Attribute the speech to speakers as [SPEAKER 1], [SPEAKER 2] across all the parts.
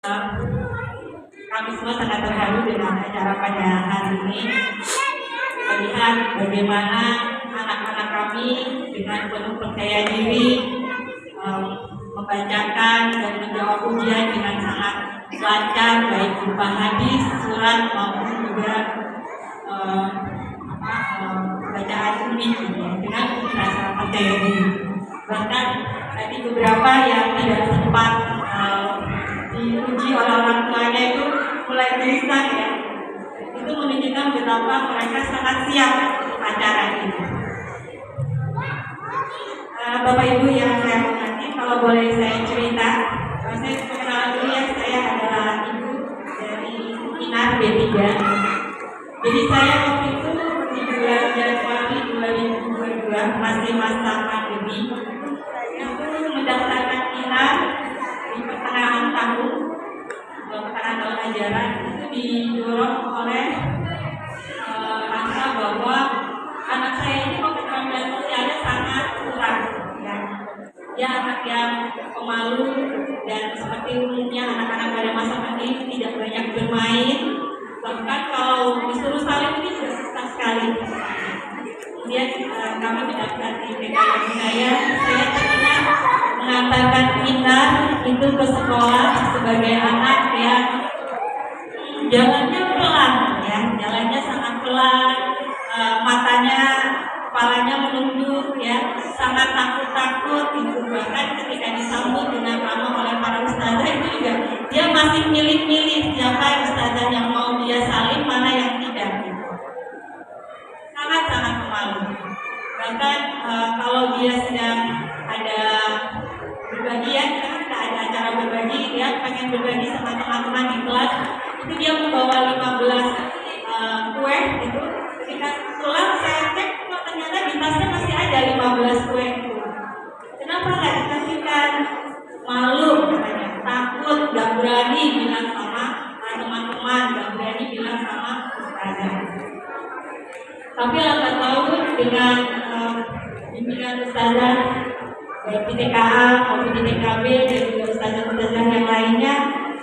[SPEAKER 1] Kami semua sangat terharu dengan acara pada hari ini, melihat bagaimana anak-anak kami dengan penuh percaya diri membacakan dan menjawab ujian dengan sangat lancar, baik berupa hadis, surat maupun juga bacaan unik dengan rasa percaya diri. Bahkan tadi beberapa yang tidak sempat diuji oleh orang tuanya itu mulai gelisah ya. Itu menunjukkan betapa mereka sangat siap untuk acara ini. Bapak Ibu yang saya hormati, kalau boleh saya cerita, saya perkenalan dulu ya, saya adalah ibu dari Inar B3. Jadi saya waktu itu di bulan Januari 2022 masih masa pandemi, itu mendaftarkan Inar di pertengahan tahun ajaran. Itu didorong oleh rasa bahwa anak saya ini keterampilan sosialnya sangat kurang ya. Dia anak yang pemalu dan seperti umumnya anak-anak pada masa pandemi tidak banyak bermain, bahkan kalau disuruh salin ini sudah susah sekali. Kemudian kami mendaftar di PKN saya teringat mengantarkan Inar itu ke sekolah sebagai anak yang jalannya pelan ya, jalannya sangat pelan, matanya, kepalanya menunduk ya, sangat takut-takut gitu. Bahkan ketika disambut dengan ramah oleh para ustazah itu juga dia masih milih-milih siapa ustazah yang mau dia salin, mana yang tidak gitu. Sangat-sangat pemalu. Bahkan kalau dia sedang ada berbagi ya, kita ada acara berbagi, dia pengen berbagi sama teman-teman di kelas, itu dia membawa 15 kue gitu. Ketika pulang saya cek, kok ternyata di tasnya masih ada 15 kue itu. Kenapa nggak dikasihkan? Malu katanya, takut, nggak berani bilang sama teman-teman, nggak berani bilang sama ustazah. Tapi lambat laun dengan bimbingan ustazah baik di TKA maupun di TKB dan juga ustazah-ustazah yang lainnya,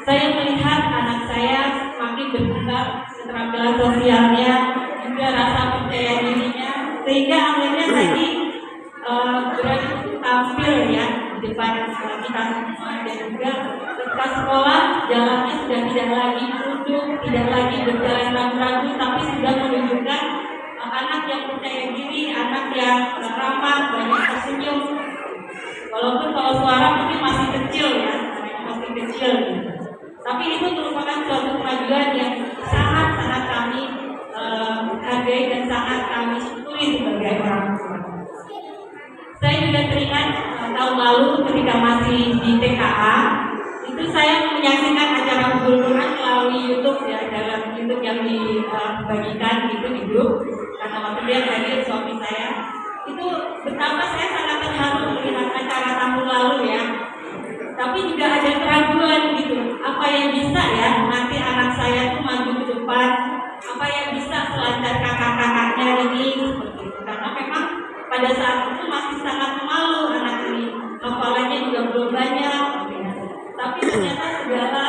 [SPEAKER 1] saya melihat anak saya semakin berkembang keterampilan sosialnya, juga rasa percaya dirinya, sehingga akhirnya tadi berani tampil ya di depan kita semua, dan juga ketika sekolah jalannya sudah tidak lagi duduk, tidak lagi berjalan ragu-ragu, tapi sudah menunjukkan anak yang percaya diri, anak yang ramah, banyak tersenyum. Walaupun kalau suara mungkin masih kecil ya, masih kecil gitu. Tapi itu merupakan suatu kemajuan yang sangat-sangat kami hargai dan sangat kami syukuri sebagai orang tua. Saya juga teringat tahun lalu ketika masih di TKA, itu saya menyaksikan acara Quran melalui YouTube ya, dalam YouTube yang dibagikan gitu di grup. Karena waktu dia hadir suami saya, itu betapa saya sangat terharu melihat acara tahun lalu ya. Tapi juga ada keraguan gitu, apa yang bisa ya nanti anak saya tuh maju ke depan, apa yang bisa selancar kakak-kakaknya ini seperti itu. Karena memang pada saat itu masih sangat malu anak ini, hafalannya juga belum banyak gitu ya. Tapi ternyata segala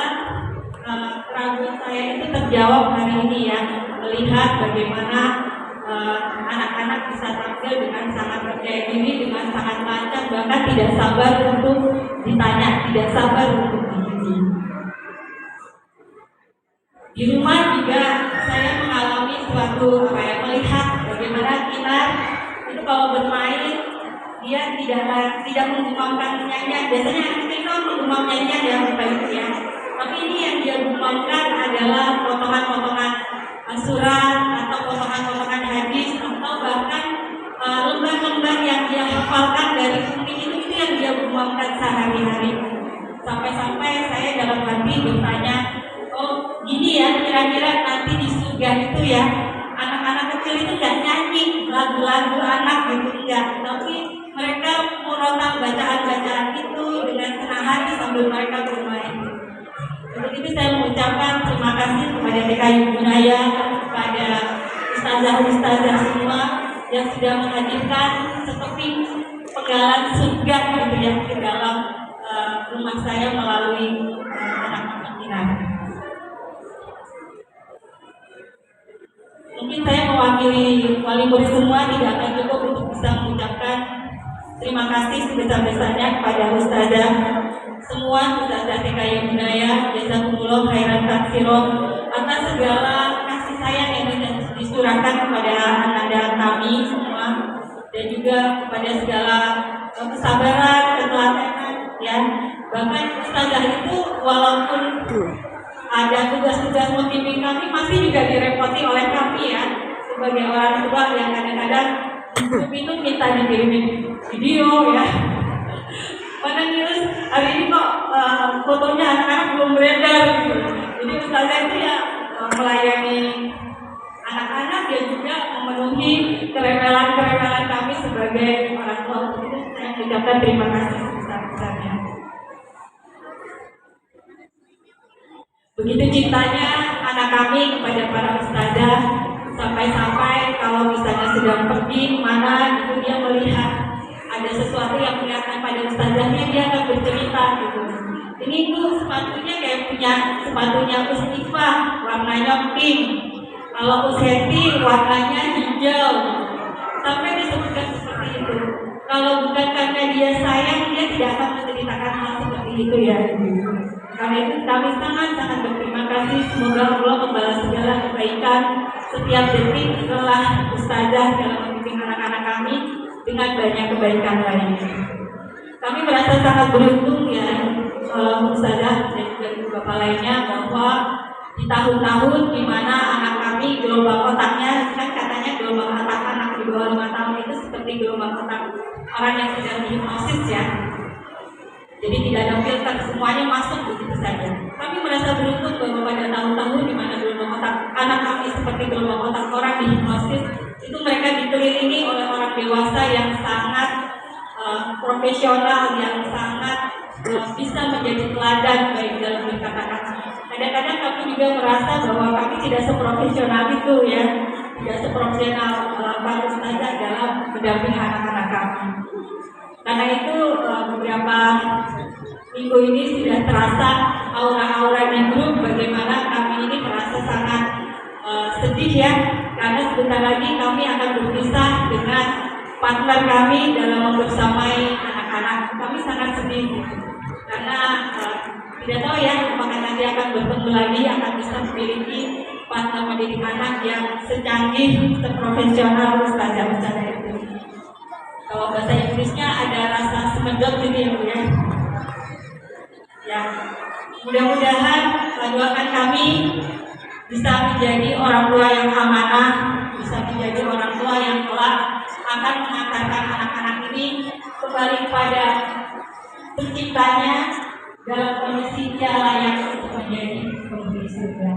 [SPEAKER 1] keraguan saya itu terjawab hari ini ya, melihat bagaimana anak-anak bisa tampil dengan sangat percaya diri, dengan sangat lancar, bahkan tidak sabar untuk ditanya, tidak sabar untuk diuji. Di rumah juga saya mengalami suatu melihat bagaimana Inar itu kalau bermain dia tidak menggumamkan nyanyian. Biasanya anak itu menggumam nyanyian ya Bapak Ibu ya. Tapi ini yang dia gumamkan adalah potongan-potongan surat atau potongan-potongan hadis, atau bahkan lembar-lembar yang dia hafalkan dari Umi itu yang dia gumamkan sehari-hari. Sampai-sampai saya dalam hati bertanya, oh gini ya kira-kira nanti di surga itu ya anak-anak kecil itu nggak nyanyi lagu-lagu anak gitu enggak, tapi mereka merotal bacaan-bacaan itu dengan senang hati sambil mereka bermain. Untuk itu saya mengucapkan terima kasih kepada TKI Bunaya, kepada ustazah-ustazah semua yang sudah menghadirkan seperti penggalan surga gitu ya ke dalam rumah saya melalui anak-anak kita. mewakili wali murid semua tidak akan cukup untuk bisa mengucapkan terima kasih sebesar-besarnya kepada Ustazah semua, Ustazah TK Yamunaya, Jazakumullah khairan katsiran atas segala kasih sayang yang disurahkan kepada anak-anak kami semua, dan juga kepada segala kesabaran, ketelatenan, ya. Bahkan Ustazah itu walaupun ada tugas-tugas membimbing kami masih juga direpoti oleh kami, ya, sebagai orang tua yang kadang-kadang itu minta dikirimin video, ya. Mana terus hari ini kok fotonya anak-anak belum beredar gitu. Jadi Ustazah itu ya melayani anak-anak, dia juga memenuhi keremelan-keremelan kami sebagai orang tua. Itu saya mengucapkan terima kasih sebesar-besarnya. Begitu cintanya anak kami kepada para ustazah, sampai-sampai kalau misalnya sedang pergi mana itu dia melihat ada sesuatu yang kelihatan pada ustazahnya, dia akan bercerita gitu. Ini tuh sepatunya kayak punya sepatunya Ustifah, warnanya pink. Kalau Useti warnanya hijau. Sampai disebutkan seperti itu. Kalau bukan karena dia sayang, dia tidak akan menceritakan hal seperti itu, ya. Karena itu kami sangat-sangat berterima kasih. Semoga Allah membalas segala kebaikan setiap detik setelah ustazah dalam membimbing anak-anak kami dengan banyak kebaikan lainnya. Kami merasa sangat beruntung, ya, ustazah dan juga ibu bapak lainnya, bahwa di tahun-tahun di mana anak kami gelombang otaknya, kan katanya gelombang otak anak di bawah 5 tahun itu seperti gelombang otak orang yang sedang dihipnosis, ya. Jadi tidak ada filter, semuanya masuk begitu saja. Kami merasa beruntung bahwa pada tahun-tahun di mana gelombang otak anak kami seperti gelombang otak orang dihipnosis, itu mereka dikelilingi oleh orang dewasa yang sangat profesional, yang sangat bisa menjadi teladan baik dalam berkata-kata. Kadang-kadang kami juga merasa bahwa kami tidak seprofesional itu, ya, tidak seprofesional para ustazah dalam mendampingi anak-anak kami. Karena itu beberapa minggu ini sudah terasa aura-aura di grup bagaimana kami ini merasa sangat sedih, ya, karena sebentar lagi kami akan berpisah dengan partner kami dalam membersamai anak-anak. Kami sangat sedih karena tidak tahu, ya, apakah nanti akan bertemu lagi, akan bisa memiliki partner mendidik anak yang secanggih, seprofesional ustazah-ustazah itu. Kalau bahasa Inggrisnya ada rasa semedot gitu, ya, Bu, ya. Ya, mudah-mudahan doakan kami bisa menjadi orang tua yang amanah, bisa menjadi orang tua yang kelak akan mengantarkan anak-anak ini kembali kepada penciptanya dalam kondisi dia layak untuk menjadi penghuni surga.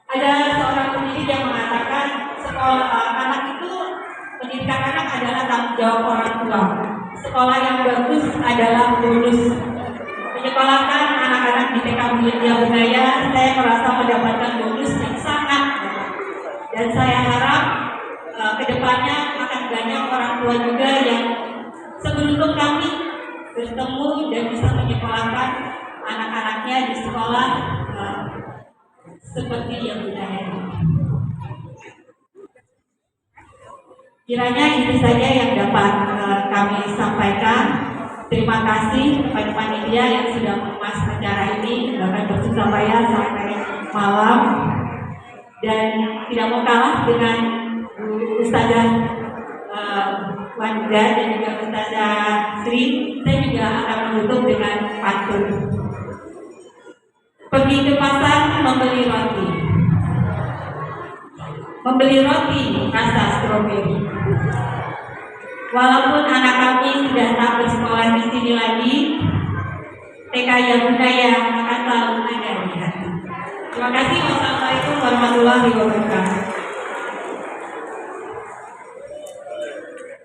[SPEAKER 1] Ada seorang pendidik yang mengatakan sekolah anak itu, pendidikan anak adalah tanggung jawab orang tua. Sekolah yang bagus adalah bonus. Menyekolahkan anak-anak di TK Yamunaya, saya merasa mendapatkan bonus yang sangat, dan saya harap kedepannya akan banyak orang tua juga yang seberuntung kami bertemu dan bisa menyekolahkan anak-anaknya di sekolah seperti Yamunaya. Kiranya itu saja yang dapat kami sampaikan. Terima kasih kepada panitia yang sudah mengemas acara ini, bahkan bersusah payah sampai malam. Dan tidak mau kalah dengan Ustazah Wanda dan juga Ustazah Sri, saya juga akan menutup dengan pantun. Pergi ke pasar membeli roti. Membeli roti rasa stroberi. Walaupun anak kami sudah tak bersekolah di sini lagi, TK Yamunaya akan selalu ada di hati. Terima kasih. Wassalamualaikum warahmatullahi wabarakatuh.